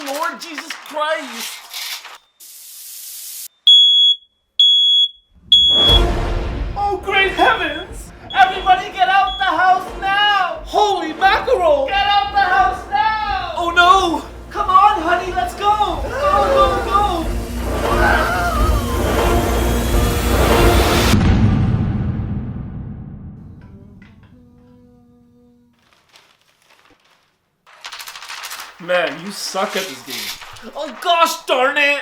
Lord Jesus Christ! Oh, great heavens! Everybody get out the house now! Holy mackerel! Get out the house now! Oh no! Come on, honey, let's go! Go, go, go! Man, you suck at this game. Oh gosh darn it!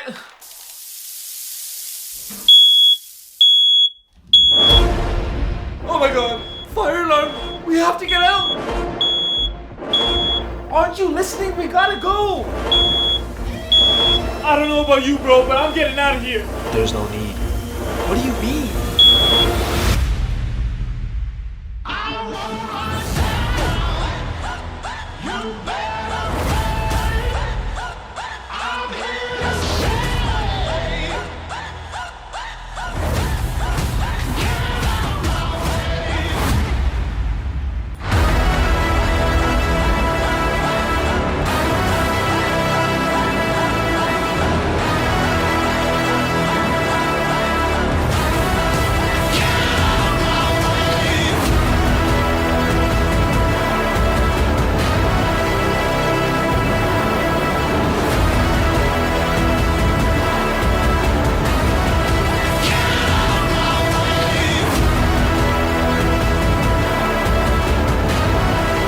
Oh my god! Fire alarm! We have to get out! Aren't you listening? We gotta go! I don't know about you, bro, but I'm getting out of here. There's no need. What do you mean?